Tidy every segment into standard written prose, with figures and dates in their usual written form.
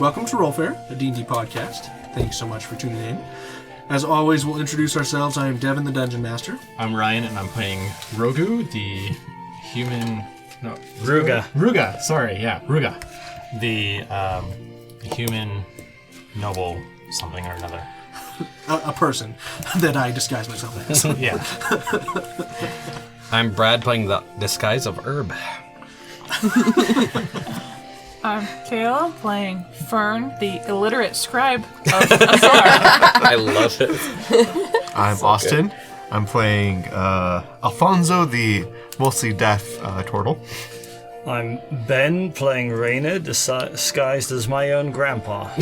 Welcome to Rollfair, a D&D podcast. Thank you so much for tuning in. As always, we'll introduce ourselves. I am Devin, the Dungeon Master. I'm Ryan, and I'm playing Rogu, the human... No, Ruga. Ruga, sorry, yeah, Ruga. The human noble something or another. A person that I disguise myself as. Yeah. I'm Brad, playing the disguise of Herb. I'm Kayla, playing Fern, the illiterate scribe of Azar. I love it. I'm so Austin. Good. I'm playing Alfonso, the mostly deaf turtle. I'm Ben, playing Raina, disguised as my own grandpa.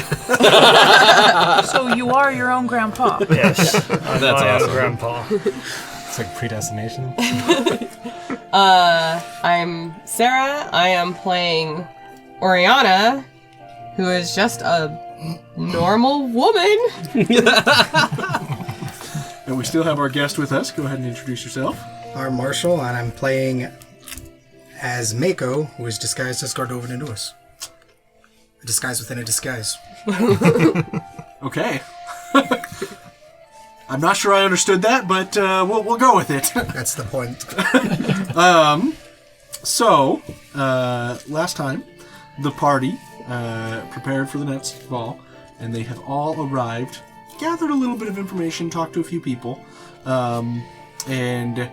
So you are your own grandpa? Yes, I'm That's my awesome. own grandpa. It's like predestination. I'm Sarah. I am playing Oriana, who is just a normal woman. And we still have our guest with us. Go ahead and introduce yourself. I'm Marshall, and I'm playing as Mako, who is disguised as Gardovan Anuis. A disguise within a disguise. Okay. I'm not sure I understood that, but we'll go with it. That's the point. So, last time, the party prepared for the Netsk Ball, and they have all arrived, gathered a little bit of information, talked to a few people, and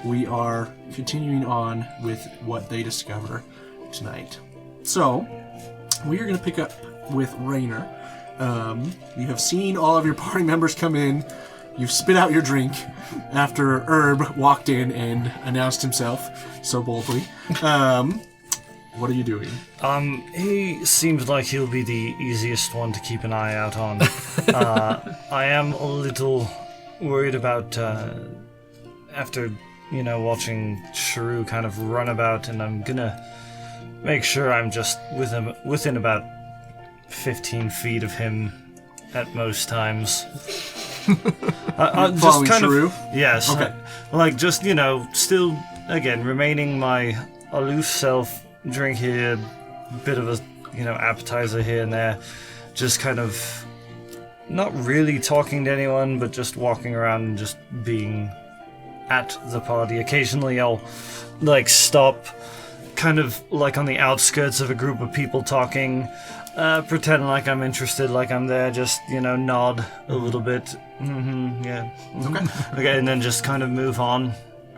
we are continuing on with what they discover tonight. So, we are going to pick up with Rainer. You have seen all of your party members come in. You've spit out your drink after Herb walked in and announced himself so boldly. What are you doing? He seems like he'll be the easiest one to keep an eye out on. I am a little worried about, after, watching Shrew kind of run about, and I'm gonna make sure I'm just within about 15 feet of him at most times. I'm just kind Shrew? of, yes. Okay. Still, again, remaining my aloof self, drink here, bit of a, appetizer here and there, just kind of not really talking to anyone, but just walking around and just being at the party. Occasionally I'll, stop kind of like on the outskirts of a group of people talking, pretend like I'm interested, like I'm there, just, nod a little bit. Mm-hmm, yeah. Mm-hmm. Okay. Okay, and then just kind of move on.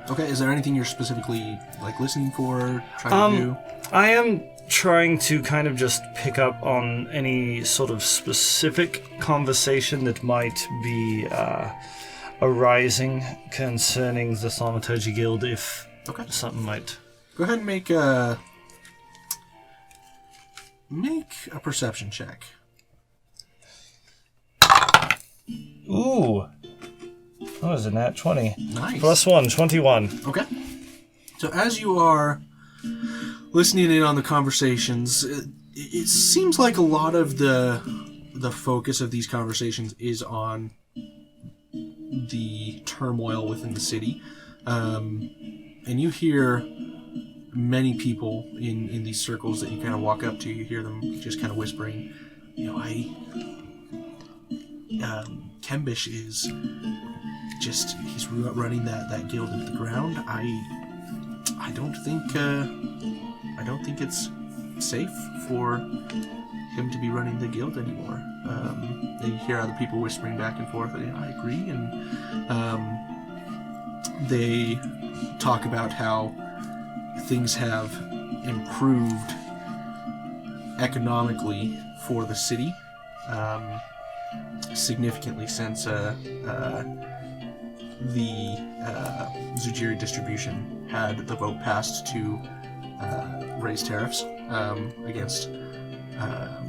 Okay, is there anything you're specifically, listening for, trying to do? I am trying to kind of just pick up on any sort of specific conversation that might be arising concerning the Thaumaturgy Guild, if something might... Go ahead and make a perception check. Ooh. What was it, nat 20? Nice. Plus 1, 21. Okay. So as you are listening in on the conversations, it seems like a lot of the focus of these conversations is on the turmoil within the city. And you hear many people in these circles that you kind of walk up to. You hear them just kind of whispering, Kembish is just, he's running that guild into the ground. I don't think it's safe for him to be running the guild anymore. And you hear other people whispering back and forth. I agree, and they talk about how things have improved economically for the city significantly since the Zujiri distribution had the vote passed to raise tariffs against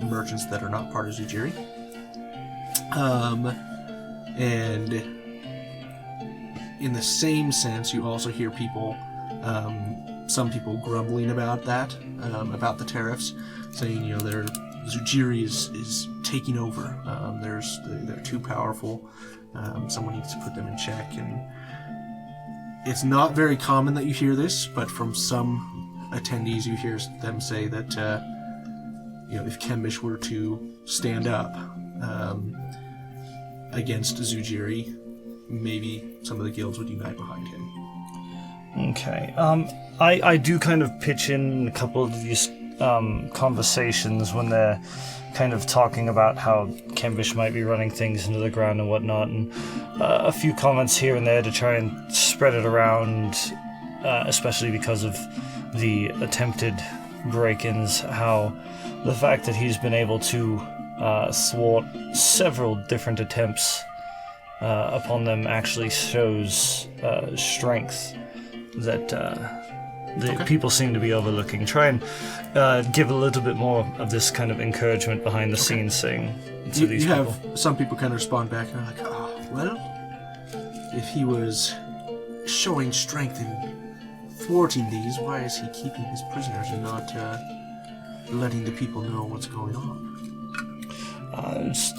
merchants that are not part of Zujiri. And in the same sense, you also hear people, some people grumbling about that, about the tariffs, saying, Zujiri is taking over. They're too powerful. Someone needs to put them in check. And it's not very common that you hear this, but from some attendees you hear them say that if Kembish were to stand up against Zujiri, maybe some of the guilds would unite behind him. Okay. I do kind of pitch in a couple of these conversations when they're kind of talking about how Kembish might be running things into the ground and whatnot, and a few comments here and there to try and spread it around, especially because of the attempted break-ins, how the fact that he's been able to thwart several different attempts upon them actually shows strength that the people seem to be overlooking. Try and give a little bit more of this kind of encouragement behind the scenes thing to these people. Have some people kind of respond back and they're like, oh, well, if he was showing strength in thwarting these, why is he keeping his prisoners and not letting the people know what's going on? Just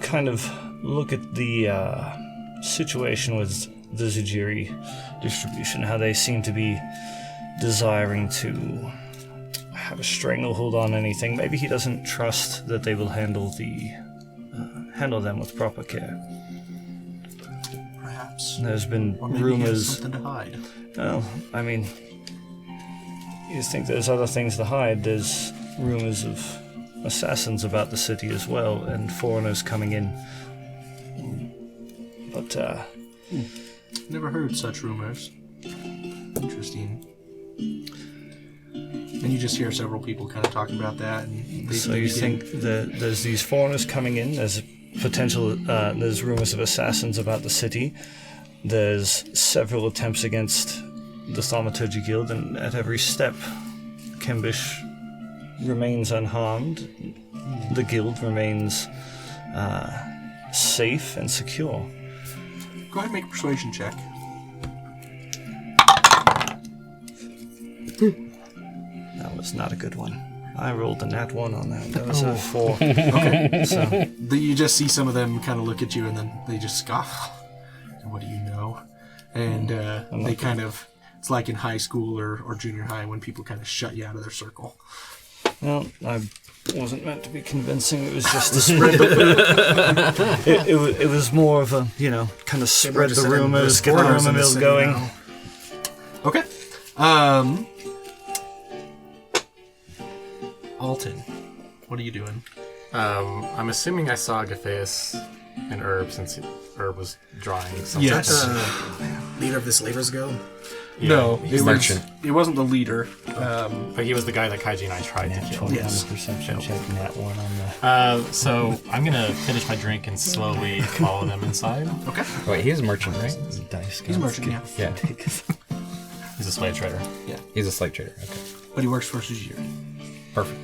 kind of look at the situation with the Zujiri distribution, how they seem to be desiring to have a stranglehold on anything. Maybe he doesn't trust that they will handle them with proper care. Perhaps. There's been Or maybe he has rumors. something to hide. Well, I mean, you think there's other things to hide. There's rumors of assassins about the city as well, and foreigners coming in. But, Never heard such rumors. Interesting. And you just hear several people kind of talking about that. And so you think that there's these foreigners coming in, there's potential, there's rumors of assassins about the city, there's several attempts against the Thaumaturgy Guild, and at every step, Kembish remains unharmed. The guild remains safe and secure. Go ahead and make a persuasion check. That was not a good one. I rolled a nat 1 on that. That was a 4. Okay. So, You just see some of them kind of look at you and then they just scoff. What do you know? And they kind of, it's like in high school or junior high when people kind of shut you out of their circle. well, I wasn't meant to be convincing. It was just to spread the... it was more of a, kind of spread the rumors, get the rumor mill going. Okay. Alton, what are you doing? I'm assuming I saw Gatheus and Herb since Herb was drawing something. Yes. Leader of this Slavers Guild. Yeah, No, he's it wasn't the leader. but he was the guy that Kaiji and I tried to kill. Yes. Perception check, nat 1 on the... So I'm gonna finish my drink and slowly follow them inside. Okay. Wait, he's a merchant, right? dice. He's a merchant, yeah. Yeah. He's a slave trader. He's a slave trader. Okay. But he works for Sujiri. Perfect.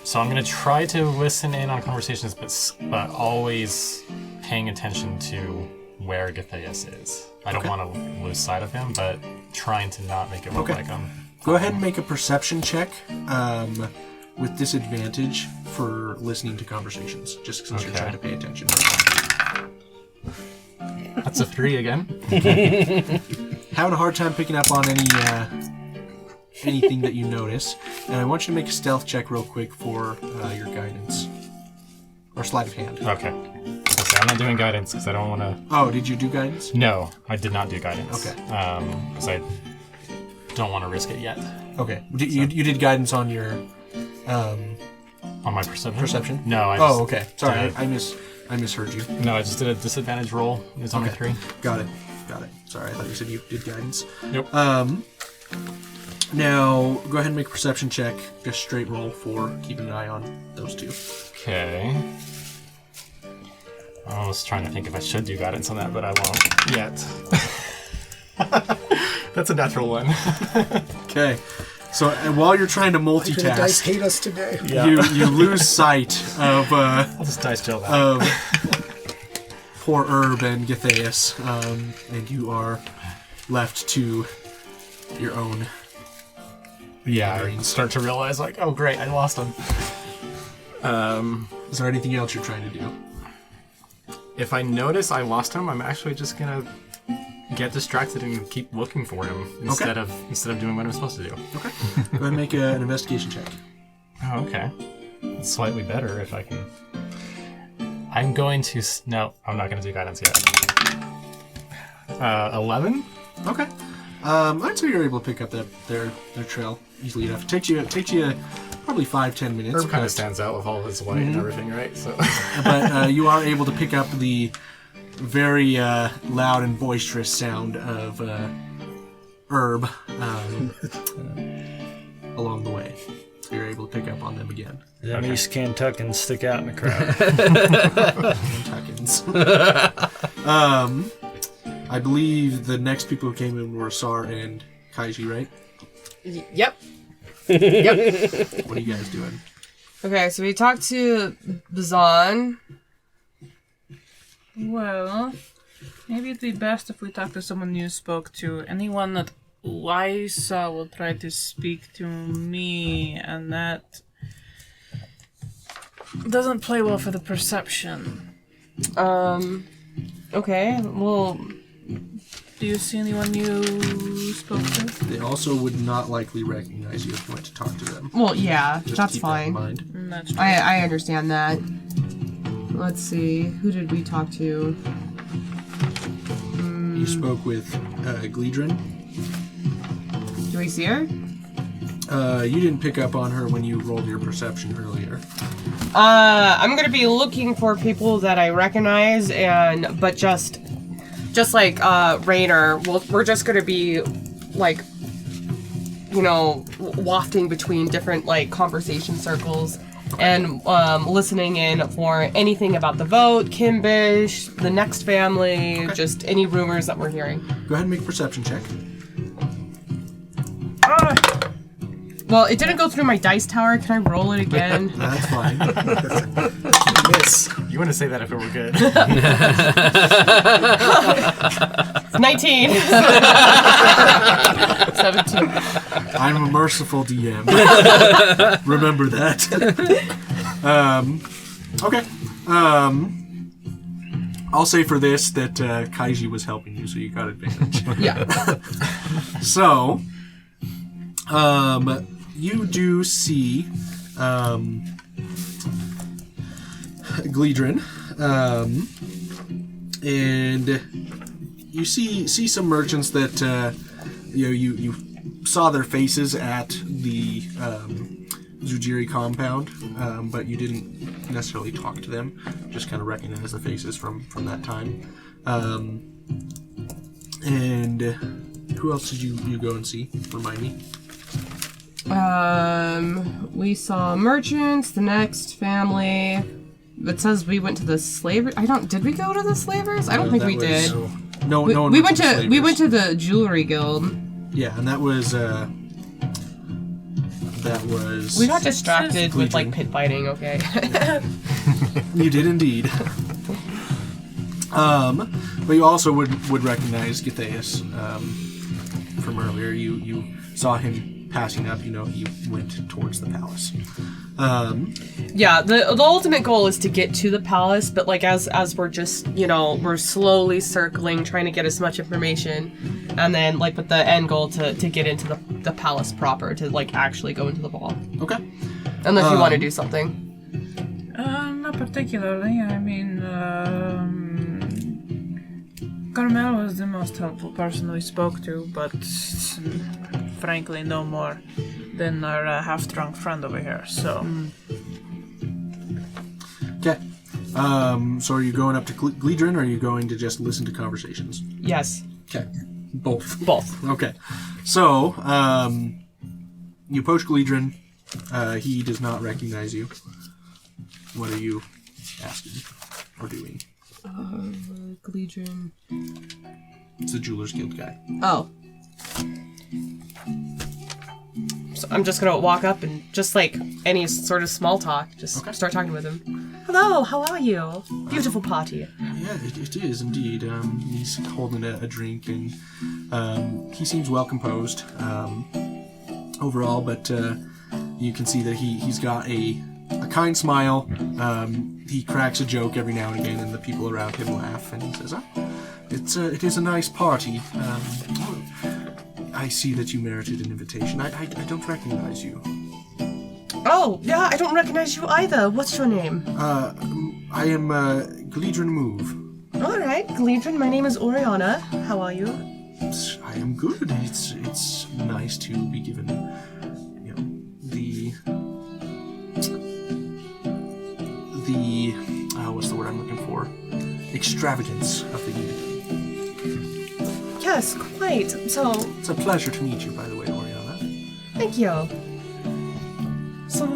So I'm gonna try to listen in on conversations, but always paying attention to where Gatheus is. I don't want to lose sight of him, but trying to not make it look like I'm... Go ahead and make a perception check with disadvantage for listening to conversations, just since you're Okay. trying to pay attention. That's a 3 again. Having a hard time picking up on anything that you notice, and I want you to make a stealth check real quick for your guidance. Or sleight of hand. Okay. So I'm not doing guidance because I don't want to... Oh, did you do guidance? No, I did not do guidance. Okay. Because I don't want to risk it yet. Okay. You did guidance on your On my perception? perception? No, I Oh, just okay. Sorry, did I misheard you. No, I just did a disadvantage roll. It was only 3. Got it. Sorry, I thought you said you did guidance. Nope. Now, go ahead and make a perception check. Just straight roll for keeping an eye on those two. Okay. I was trying to think if I should do guidance on that, but I won't yet. That's a natural one. Okay. So while you're trying to Why do the dice multitask, hate us today? you lose sight of I'll just dice chill that. poor Herb and Gatheus, and you are left to your own. Yeah, I start to realize, like, oh great, I lost him. Is there anything else you're trying to do? If I notice I lost him, I'm actually just gonna get distracted and keep looking for him instead of doing what I'm supposed to do. Okay. Go ahead and make an investigation check. Oh Oh, okay. It's slightly better if I can. I'm going to. No, I'm not going to do guidance yet. 11? Okay. I'd say you're able to pick up their trail easily enough. It takes you probably 5-10 minutes. Herb kind of stands out with all his white and everything, right? So. But you are able to pick up the very loud and boisterous sound of herb along the way. So you're able to pick up on them again. Them East Kentuckans stick out in the crowd. Kentuckans. I believe the next people who came in were Sar and Kaiji, right? Yep. What are you guys doing? Okay, so we talked to Bazan. Well, maybe it'd be best if we talk to someone you spoke to. Anyone that Lysa will try to speak to me, and that doesn't play well for the perception. Okay, well... Do you see anyone you spoke to? They also would not likely recognize you if you went to talk to them. Well, yeah, Just that's keep fine. That in mind. That's true. I understand that. Let's see, who did we talk to? You spoke with Gleedrin. Do we see her? You didn't pick up on her when you rolled your perception earlier. I'm gonna be looking for people that I recognize, but just like Rainer, we're just gonna be like, wafting between different like conversation circles and listening in for anything about the vote, Kimbish, the Next family, just any rumors that we're hearing. Go ahead and make a perception check. Well, it didn't go through my dice tower. Can I roll it again? That's fine. Miss. You want to say that if it were good. 19. 17. I'm a merciful DM. Remember that. Okay. I'll say for this that Kaiji was helping you, so you got advantage. Yeah. So, you do see Gleedrin, and you see some merchants that you saw their faces at the Zujiri compound, but you didn't necessarily talk to them. Just kind of recognize the faces from that time. And who else did you go and see? Remind me. We saw merchants, the Next family. It says we went to the slavers. Did we go to the slavers? I don't think we did. No, We one went to to the jewelry guild. Yeah, and that was We got distracted with like pit fighting. Okay. You did indeed. But you also would recognize Githæus from earlier. You saw him passing up. He went towards the palace. Yeah, the ultimate goal is to get to the palace, but like as we're just we're slowly circling, trying to get as much information, and then like with the end goal to get into the palace proper, to like actually go into the ball. Okay. Unless you want to do something. Not particularly. I mean, Carmel was the most helpful person we spoke to, but frankly, no more than our half-drunk friend over here. So. Okay. So are you going up to Gleedrin, or are you going to just listen to conversations? Yes. Okay. Both. Both. Okay. So, you approach Gleedrin. He does not recognize you. What are you asking or doing? Gleedrin. It's the Jewelers Guild guy. Oh. So I'm just gonna walk up and just like any sort of small talk, just start talking with him. Hello, how are you? Beautiful party. Yeah, it is indeed. He's holding a drink, and he seems well composed overall, but you can see that he's got a kind smile. He cracks a joke every now and again, and the people around him laugh, and he says, it is a nice party. I see that you merited an invitation. I don't recognize you. Oh, yeah, I don't recognize you either. What's your name? I am Gleedrin Move. Alright, Gleedrin, my name is Oriana. How are you? I am good. It's nice to be given, the what's the word I'm looking for? Extravagance of the evening. Yes, quite. So, It's a pleasure to meet you, by the way, Oriana. thank you. So,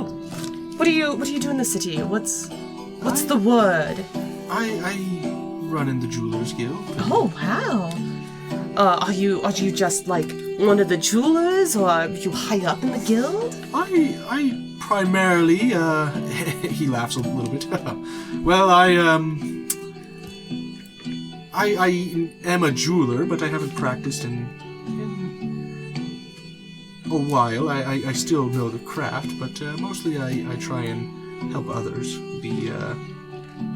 what do you do in the city? What's the word? I run in the Jewelers Guild. Oh, wow. Are you just like one of the jewelers, or are you high up in the guild? I primarily, he laughs a little bit. Well, I am a jeweler, but I haven't practiced in a while. I still know the craft, but mostly I try and help others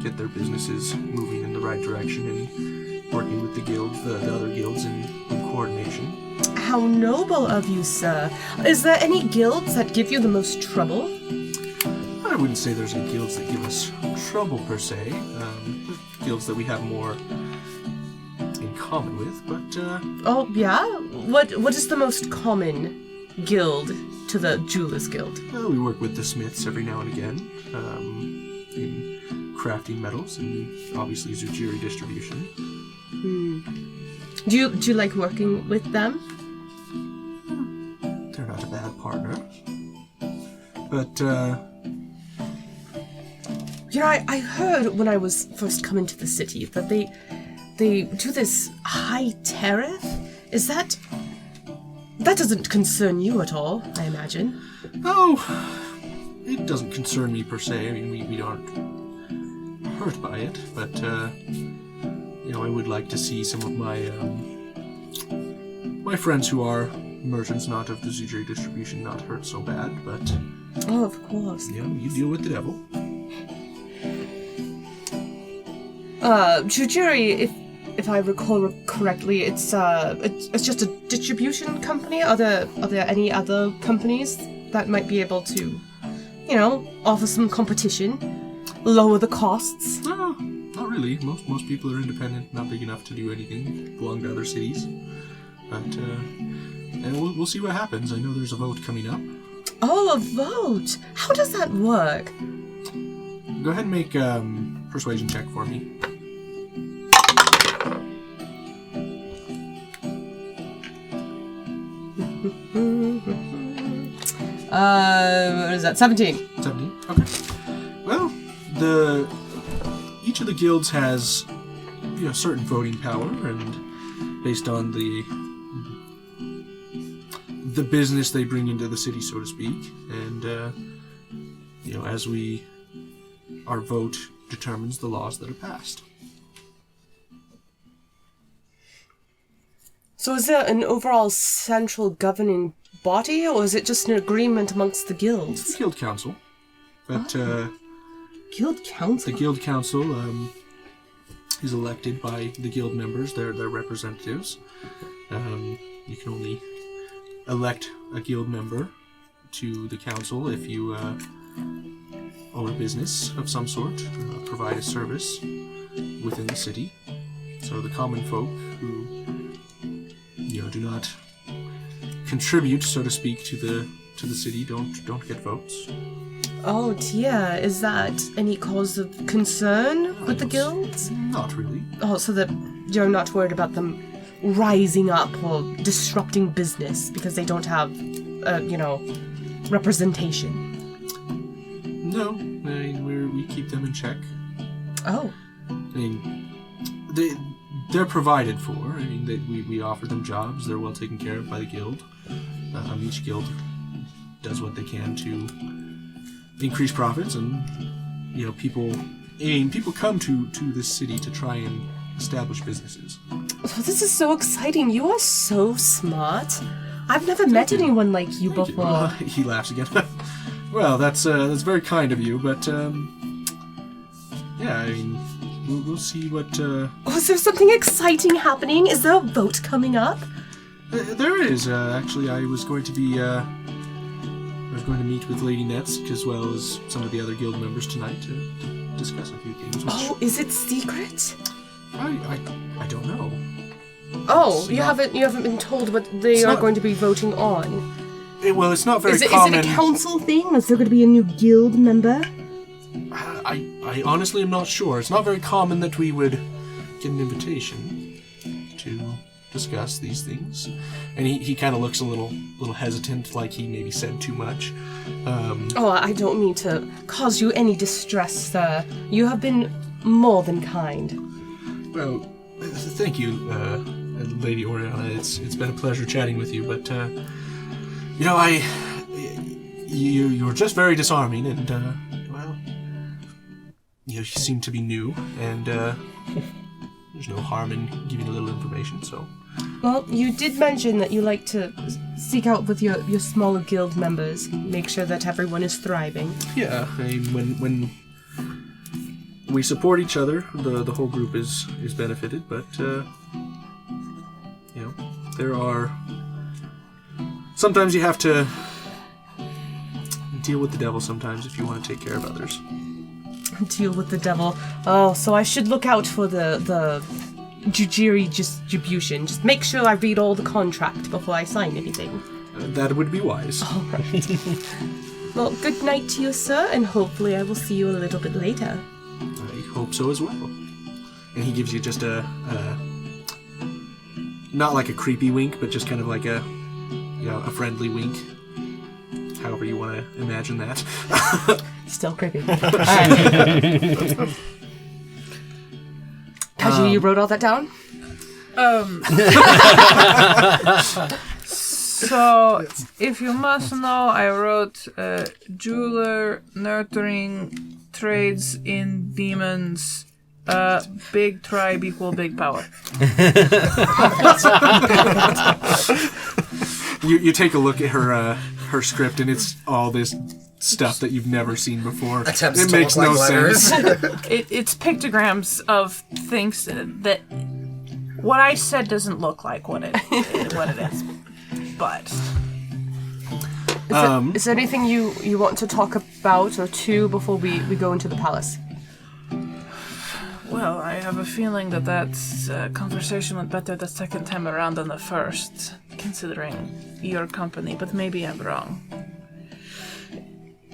get their businesses moving in the right direction and working with the guilds, the other guilds in coordination. How noble of you, sir. Is there any guilds that give you the most trouble? I wouldn't say there's any guilds that give us trouble per se. Guilds that we have more in common with, but Oh, yeah? What is the most common guild to the Jewelers Guild? well, we work with the smiths every now and again in crafting metals and obviously Zujiri distribution. Do you like working with them? They're not a bad partner, but I heard when I was first coming to the city that they do this high tariff. Is that doesn't concern you at all, I imagine? oh, it doesn't concern me per se. I mean, we aren't hurt by it, but I would like to see some of my friends who are merchants, not of the Zujiri distribution, not hurt so bad. But Oh, of course. you deal with the devil. Jujiri, if I recall correctly, it's just a distribution company. Are there any other companies that might be able to, offer some competition, lower the costs? No, not really. Most people are independent, not big enough to do anything, belong to other cities. But and we'll see what happens. I know there's a vote coming up. Oh, a vote! How does that work? Go ahead and make persuasion check for me. What is that? 17. 17. Okay. Well, each of the guilds has certain voting power, and based on the business they bring into the city, so to speak, and as our vote determines the laws that are passed. So is there an overall central governing body, or is it just an agreement amongst the guilds? It's the guild council, but Guild council? the guild council is elected by the guild members, their representatives. You can only elect a guild member to the council if you own a business of some sort, provide a service within the city. So the common folk who do not contribute, so to speak, to the city don't get votes. Oh dear, is that any cause of concern with the guilds? Not really. Oh, so that you're not worried about them rising up or disrupting business because they don't have, representation. No, I mean we keep them in check. Oh. I mean, they're provided for. I mean, we offer them jobs. They're well taken care of by the guild. Each guild does what they can to increase profits, and people come to this city to try and establish businesses. Oh, this is so exciting. You are so smart. I've never met anyone like you Thank you. before. He laughs again. Well, that's very kind of you, but yeah, I mean, we'll see what. Oh, is there something exciting happening? Is there a vote coming up? There is actually. I was going to be was going to meet with Lady Netsk as well as some of the other guild members tonight to discuss a few things. Oh, is it secret? I don't know. Oh, you haven't been told what they are going to be voting on. Well, it's not very Is it common. a council thing? Is there going to be a new guild member? I honestly am not sure. It's not very common that we would get an invitation to discuss these things. And he kind of looks a little hesitant, like he maybe said too much. Oh, I don't mean to cause you any distress, sir. You have been more than kind. Well, thank you, Lady Oriana. It's been a pleasure chatting with you, but you're just very disarming, and well, you seem to be new, and there's no harm in giving a little information. So, well, you did mention that you like to seek out with your smaller guild members, make sure that everyone is thriving. Yeah, I mean, when we support each other, the whole group is benefited, but there are sometimes you have to deal with the devil sometimes if you want to take care of others. Deal with the devil. Oh, so I should look out for the Jujiri distribution. Just make sure I read all the contract before I sign anything. That would be wise. All right. Well, good night to you, sir, and hopefully I will see you a little bit later. I hope so as well. And he gives you just a not like a creepy wink, but just kind of like a friendly wink. However you want to imagine that. Still creepy. All right. Kaji, you wrote all that down? So, if you must know, I wrote jeweler, nurturing, trades in demons, big tribe equal big power. You take a look at her script, and it's all this stuff that you've never seen before. Attempts it to makes look no like letters. sense. It's pictograms of things that what I said doesn't look like what it is. But Is there anything you want to talk about or to before we go into the palace? well, I have a feeling that conversation went better the second time around than the first, considering your company. But maybe I'm wrong.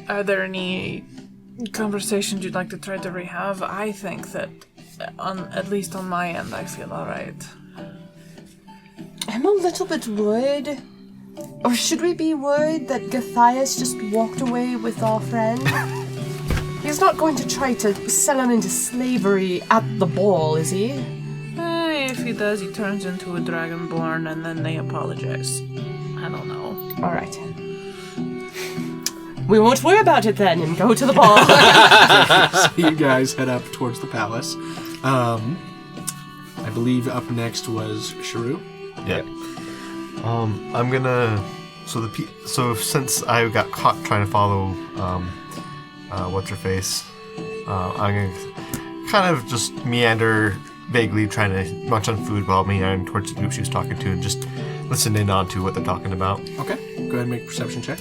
Are there any conversations you'd like to try to rehave? I think that, at least on my end, I feel alright. I'm a little bit worried. Or should we be worried that Gathias just walked away with our friend? He's not going to try to sell him into slavery at the ball, is he? If he does, he turns into a dragonborn and then they apologize. I don't know. Alright. We won't worry about it then and go to the ball. So you guys head up towards the palace. I believe up next was Sharu. Yeah. I'm gonna. So since I got caught trying to follow, what's her face, I'm gonna kind of just meander vaguely, trying to munch on food while meandering towards the group she was talking to, and just listen in on to what they're talking about. Okay. Go ahead and make a perception check.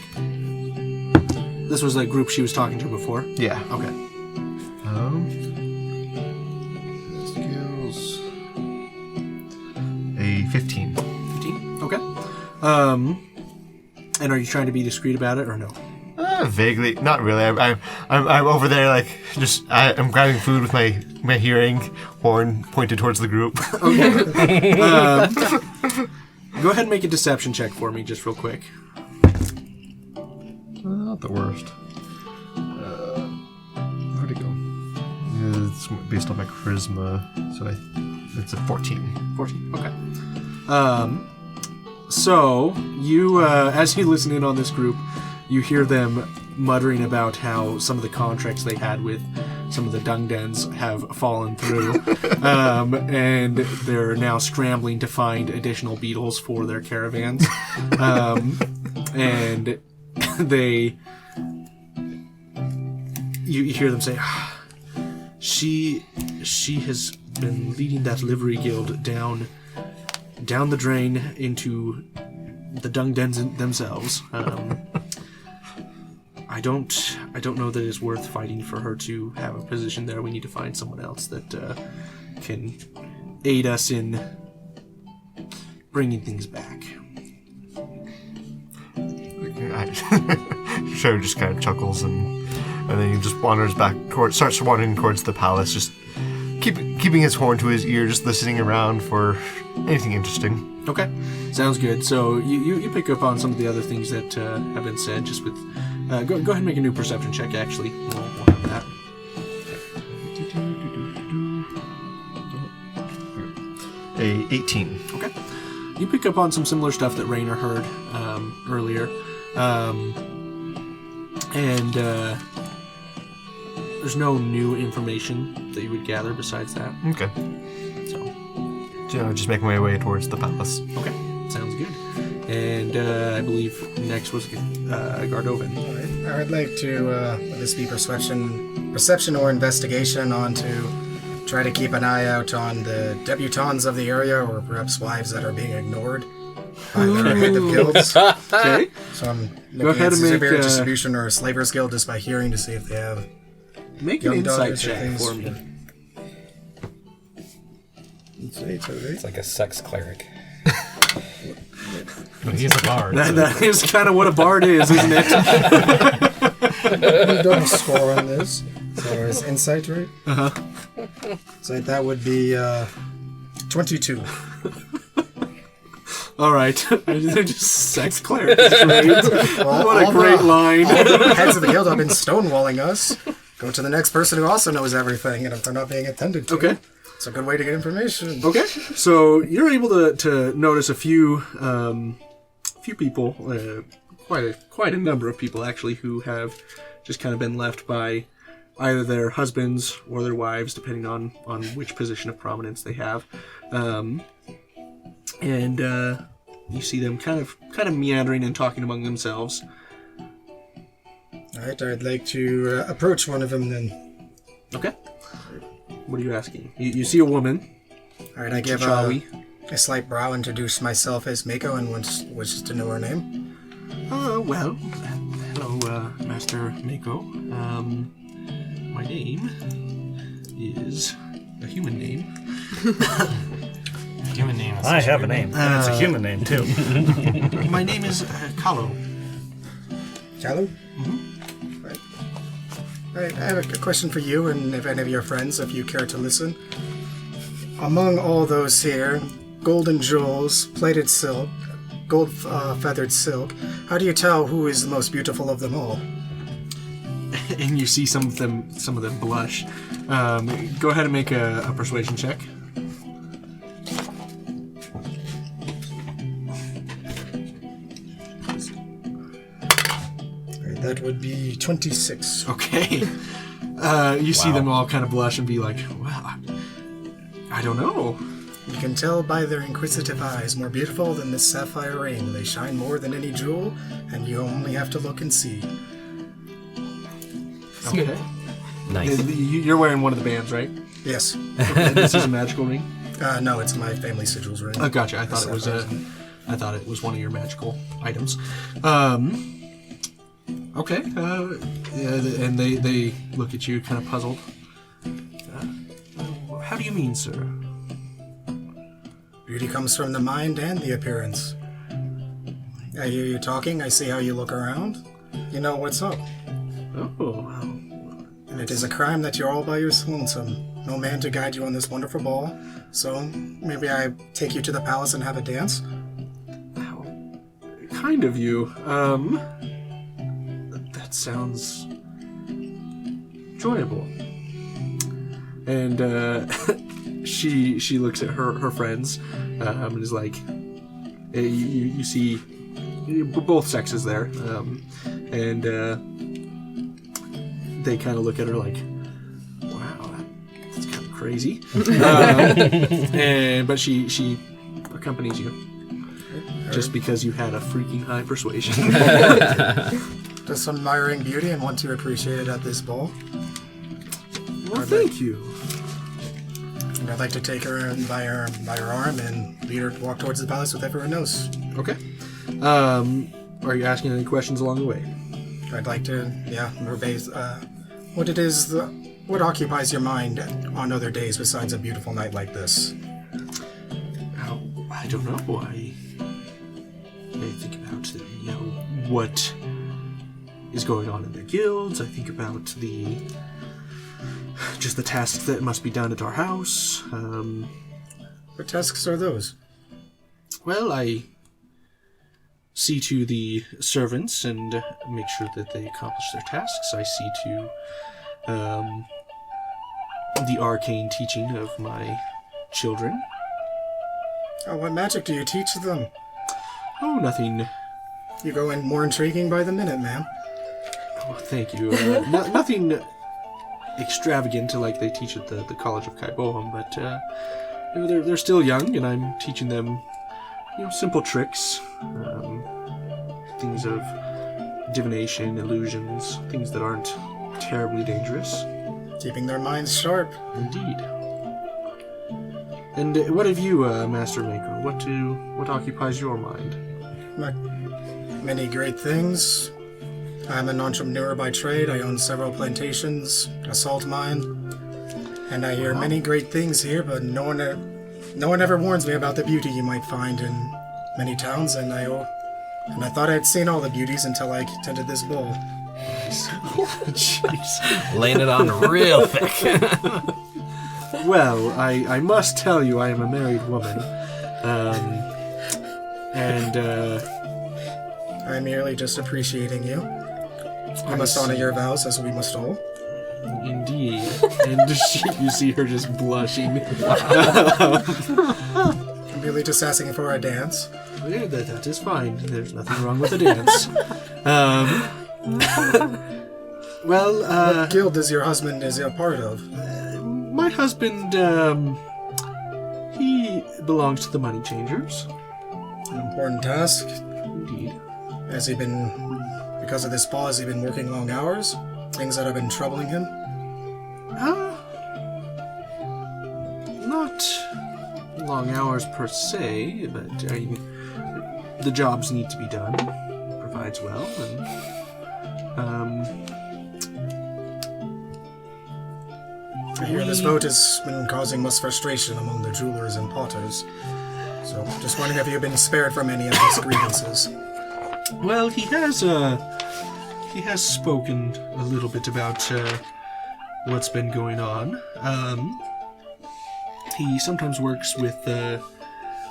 This was the group she was talking to before. Yeah. Okay. Skills. A 15. 15. Okay. And are you trying to be discreet about it or no? Vaguely, not really. I'm over there, like I'm grabbing food with my hearing horn pointed towards the group. Okay. Go ahead and make a deception check for me, just real quick. Not the worst. Where'd it go? It's based on my charisma, so it's a 14. 14. Okay. So you, as you listen in on this group, you hear them muttering about how some of the contracts they had with some of the dung dens have fallen through, and they're now scrambling to find additional beetles for their caravans, and you hear them say, she has been leading that livery guild down the drain into the dung dens themselves. I don't know that it's worth fighting for her to have a position there. We need to find someone else that can aid us in bringing things back. Sho just kind of chuckles and then he just wanders back starts wandering towards the palace, just keeping his horn to his ear, just listening around for anything interesting. Okay, sounds good. So you pick up on some of the other things that have been said. Just with go ahead and make a new perception check. Actually, we'll have that. A 18. Okay. You pick up on some similar stuff that Raynor heard earlier. And there's no new information that you would gather besides that. Okay. So just making my way towards the palace. Okay, sounds good. And I believe next was Gardovan. All right. I would like to, would this be perception or investigation on to try to keep an eye out on the debutantes of the area, or perhaps wives that are being ignored by their head of guilds. Okay. So I'm Go looking ahead at and make, severe distribution or a slavers guild just by hearing to see if they have Make an young insight daughters or check things. for me. It's like a sex cleric. But he's a bard. That is kind of what a bard is, isn't it? We've done a score on this. So it's insight, right? Uh-huh. So that would be 22. All right. They're just sex cleric. Is great. What a great line. All the heads of the guild have been stonewalling us. Go to the next person who also knows everything, and if they're not being attended to, Okay. it's a good way to get information. Okay. So you're able to notice a few people, quite a number of people actually, who have just kind of been left by either their husbands or their wives, depending on which position of prominence they have. And you see them kind of meandering and talking among themselves. All right, I'd like to approach one of them then. Okay. What are you asking? You see a woman. All right, I give Chawi. a slight bow, introduce myself as Mako, and wishes to know her name. Well, hello, Master Mako. My name is a human name. Human name. Is I such a have a weird name, and it's a human name too. My name is Kalo. Kalu? Mm-hmm. Right. All right, I have a question for you, and if any of your friends, if you care to listen. Among all those here, golden jewels, plated silk, gold feathered silk, how do you tell who is the most beautiful of them all? And you see some of them blush. Go ahead and make a persuasion check. That would be 26. Okay. You see them all kind of blush and be like, well, I don't know. You can tell by their inquisitive eyes, more beautiful than this sapphire ring. They shine more than any jewel, and you only have to look and see. Okay. Nice. You're wearing one of the bands, right? Yes. Okay, this is a magical ring. No, it's my family sigils ring. Oh, gotcha. I thought it was one of your magical items. Okay. And they look at you, kind of puzzled. How do you mean, sir? Beauty comes from the mind and the appearance. I hear you talking. I see how you look around. You know what's up. Oh. And it is a crime that you're all by your lonesome. No man to guide you on this wonderful ball. So maybe I take you to the palace and have a dance? How kind of you. That sounds enjoyable. And she looks at her friends and is like, you see both sexes there, and they kind of look at her like, wow, that's kind of crazy. But she accompanies you just because you had a freaking high persuasion. Just admiring beauty and want to appreciate it at this ball. Well, thank you. And I'd like to take her by her arm and lead her to walk towards the palace with everyone else. Okay. Are you asking any questions along the way? I'd like to, what occupies your mind on other days besides a beautiful night like this? Oh, I don't know. I think about, what is going on in their guilds. I think about the tasks that must be done at our house. What tasks are those? Well, I see to the servants and make sure that they accomplish their tasks. I see to the arcane teaching of my children. Oh, what magic do you teach them? Oh, nothing. You go in more intriguing by the minute, ma'am. Oh, thank you. Nothing extravagant like they teach at the College of Kaiboham, but they're still young, and I'm teaching them, simple tricks, things of divination, illusions, things that aren't terribly dangerous. Keeping their minds sharp. Indeed. And what of you, Master Mako? What occupies your mind? Many great things. I'm an entrepreneur by trade. I own several plantations, a salt mine, and I hear many great things here, but no one ever warns me about the beauty you might find in many towns, and I thought I'd seen all the beauties until I attended this ball. Jeez. Laying it on real thick. Well, I must tell you I am a married woman. I'm merely just appreciating you. I must honor your vows, as we must all. Indeed. And you see her just blushing. I'm merely just asking for a dance. Yeah, that is fine. There's nothing wrong with a dance. What guild is your husband a part of? My husband, he belongs to the Money Changers. An important task. Indeed. Because of this ball, has he been working long hours? Things that have been troubling him? Not long hours per se, but the jobs need to be done. He provides well, and I hear this vote has been causing much frustration among the jewelers and potters. So, just wondering if you've been spared from any of these grievances. well, he has spoken a little bit about what's been going on. He sometimes works with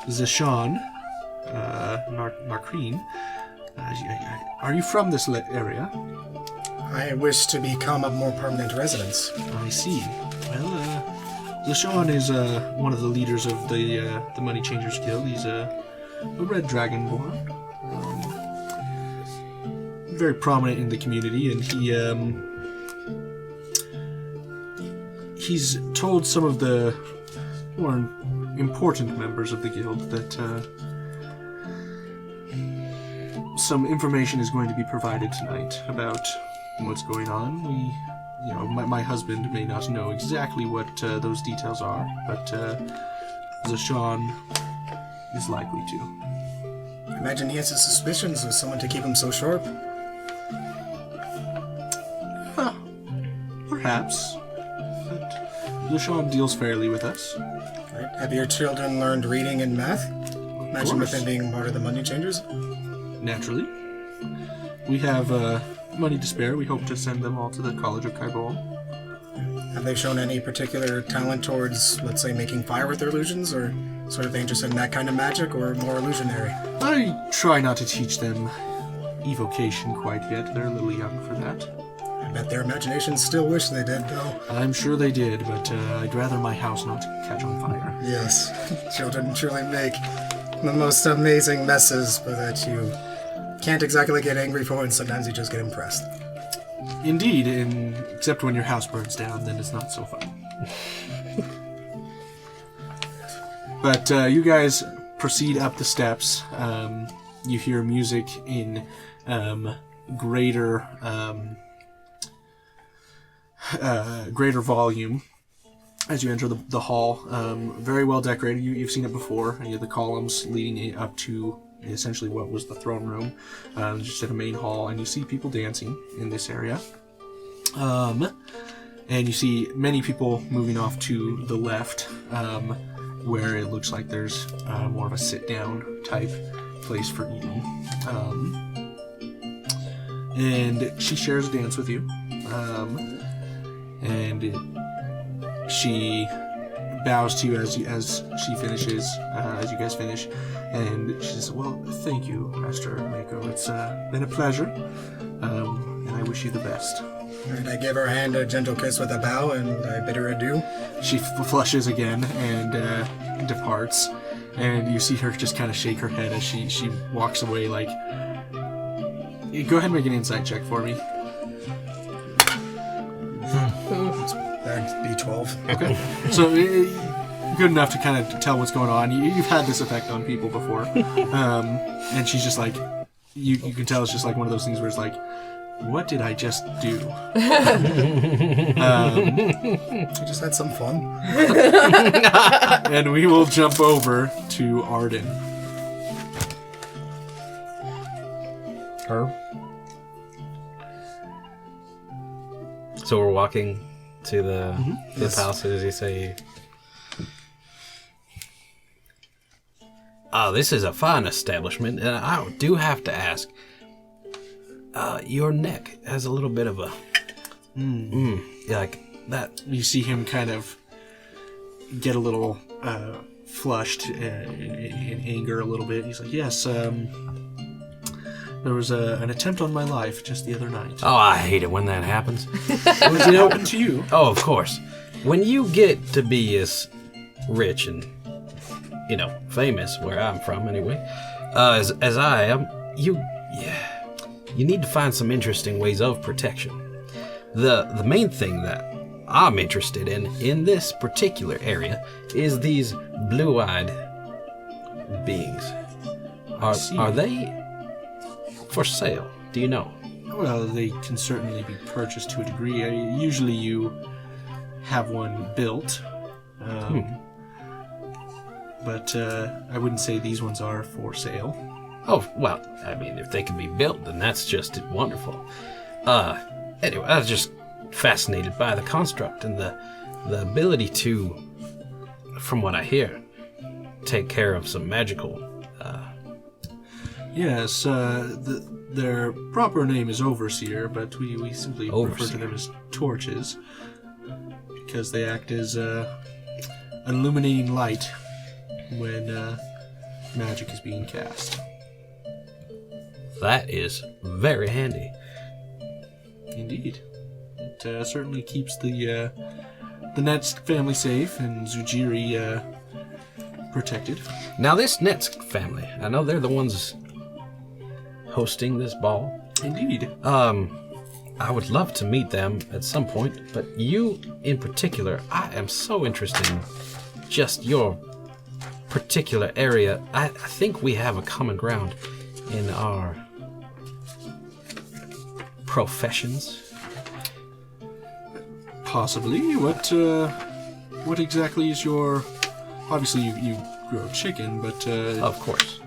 Zashan Narkreen. Are you from this area? I wish to become a more permanent residence. I see. Well, Zashan is one of the leaders of the Money Changers Guild. He's a red dragonborn. Very prominent in the community, and he's told some of the more important members of the guild that some information is going to be provided tonight about what's going on. My husband may not know exactly what those details are, but Zashan is likely to. I imagine he has his suspicions of someone to keep him so sharp. Perhaps. But Zashan deals fairly with us. Right. Have your children learned reading and math? Imagine with them being part of the Money Changers. Naturally. We have money to spare. We hope to send them all to the College of Kaiboham. Have they shown any particular talent towards, let's say, making fire with their illusions, or sort of interested in that kind of magic, or more illusionary? I try not to teach them evocation quite yet. They're a little young for that. I bet their imaginations still wish they did, though. I'm sure they did, but I'd rather my house not catch on fire. Yes, children truly make the most amazing messes, but that you can't exactly get angry for, and sometimes you just get impressed. Indeed, except when your house burns down, then it's not so fun. But you guys proceed up the steps. You hear music in greater volume as you enter the hall. Very well decorated. You've seen it before. You have the columns leading up to essentially what was the throne room, just in a main hall, and you see people dancing in this area. And you see many people moving off to the left, where it looks like there's more of a sit-down type place for eating. And she shares a dance with you. And she bows to you as she finishes, as you guys finish. And she says, well, thank you, Master Mako. It's been a pleasure. And I wish you the best. And I give her hand a gentle kiss with a bow, and I bid her adieu. She flushes again and departs, and you see her just kind of shake her head as she walks away. Like, go ahead and make an insight check for me. That'd be 12. Okay, so good enough to kind of tell what's going on. You've had this effect on people before, and she's just like, you can tell it's just like one of those things where it's like, what did I just do? I just had some fun. And we will jump over to Arden. Herb? So we're walking to the palace, as you say. Oh, this is a fine establishment, and I do have to ask. Your neck has a little bit of a... like that. You see him kind of get a little flushed in anger a little bit. He's like, yes, there was an attempt on my life just the other night. Oh, I hate it when that happens. What happened to you? Oh, of course. When you get to be as rich and, famous, where I'm from anyway, as I am, you need to find some interesting ways of protection. The main thing that I'm interested in this particular area is these blue-eyed beings. Are they for sale? Do you know? Well, they can certainly be purchased to a degree. Usually you have one built. But I wouldn't say these ones are for sale. Oh, well, I mean, if they can be built, then that's just wonderful. Anyway, I was just fascinated by the construct and the ability to, from what I hear, take care of some magical... Yes, their proper name is Overseer, but we simply refer to them as torches, because they act as an illuminating light when magic is being cast. That is very handy. Indeed. It certainly keeps the Netsk family safe and Zujiri protected. Now, this Netsk family, I know they're the ones hosting this ball. Indeed. I would love to meet them at some point, but you in particular, I am so interested in just your particular area. I think we have a common ground in our professions. Possibly. What exactly is your... Obviously you grow chicken, but... Of course.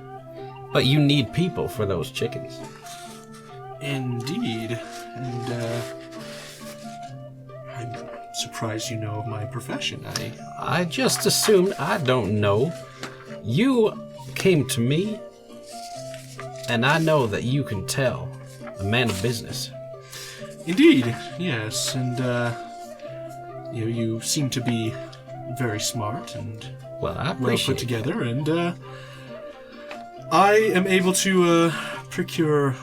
But you need people for those chickens. Indeed. And I'm surprised you know of my profession. I just assumed. I don't know. You came to me, and I know that you can tell a man of business. Indeed, yes. And you seem to be very smart and well put together, and I am able to procure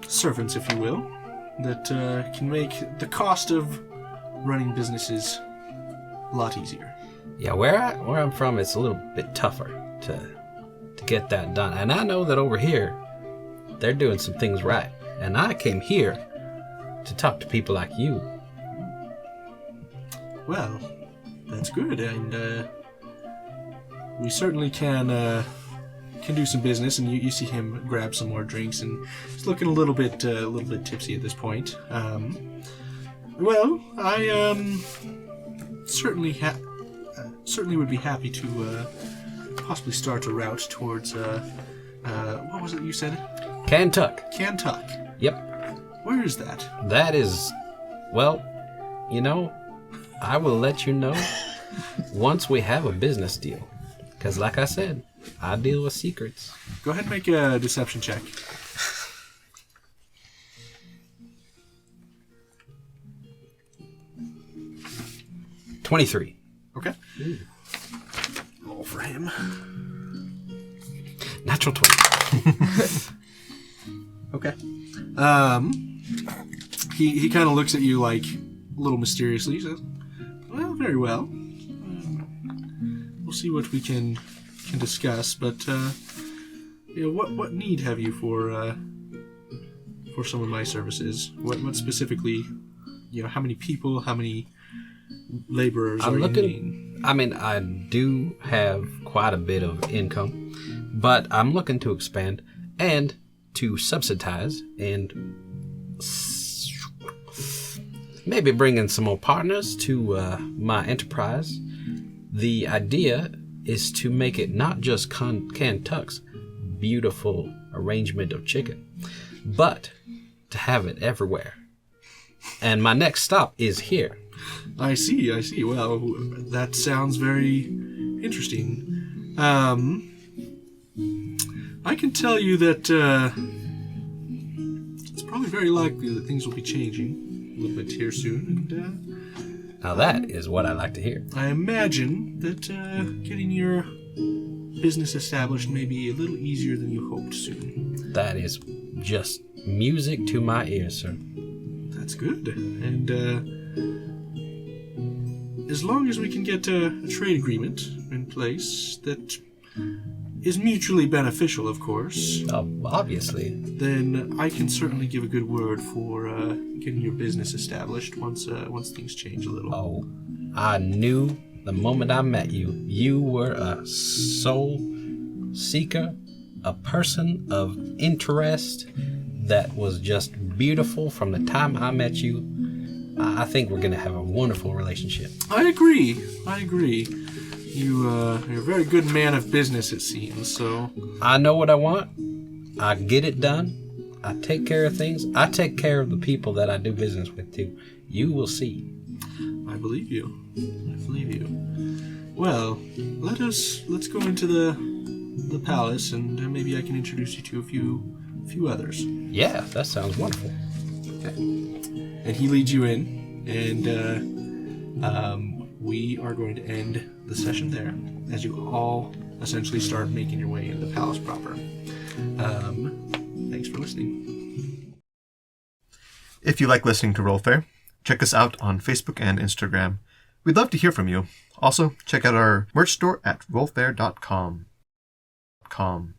servants, if you will, that can make the cost of running businesses a lot easier. Yeah, where I'm from, it's a little bit tougher to get that done. And I know that over here, they're doing some things right. And I came here to talk to people like you. Well, that's good, and we certainly can do some business. And you see him grab some more drinks, and he's looking a little bit tipsy at this point. Well, I certainly would be happy to possibly start a route towards, what was it you said? Kentuck. Kantuk. Yep. Where is that? That is, well, I will let you know once we have a business deal. Because like I said, I deal with secrets. Go ahead and make a deception check. 23. Okay. Roll for him. Natural 20. Okay. He kind of looks at you like a little mysteriously. He says, "Well, very well. We'll see what we can discuss. But what need have you for some of my services? What specifically? How many people? How many laborers are you needing?" I mean, I do have quite a bit of income, but I'm looking to expand and to subsidize and maybe bring in some more partners to my enterprise. The idea is to make it not just Kentuck's beautiful arrangement of chicken, but to have it everywhere. And my next stop is here. I see. Well, that sounds very interesting. I can tell you that it's probably very likely that things will be changing a little bit here soon. And now that is what I like to hear. I imagine that getting your business established may be a little easier than you hoped soon. That is just music to my ears, sir. That's good. And as long as we can get a trade agreement in place that is mutually beneficial, of course. Obviously. Then I can certainly give a good word for getting your business established once things change a little. Oh, I knew the moment I met you, you were a soul seeker, a person of interest that was just beautiful from the time I met you. I think we're going to have a wonderful relationship. I agree. You're a very good man of business, it seems, so... I know what I want. I get it done. I take care of things. I take care of the people that I do business with, too. You will see. I believe you. Well, let's go into the palace, and maybe I can introduce you to a few others. Yeah, that sounds wonderful. Okay. And he leads you in, and we are going to end the session there as you all essentially start making your way into the palace proper. Thanks for listening. If you like listening to Rollfair, check us out on Facebook and Instagram. We'd love to hear from you. Also, check out our merch store at rollfair.com. Com.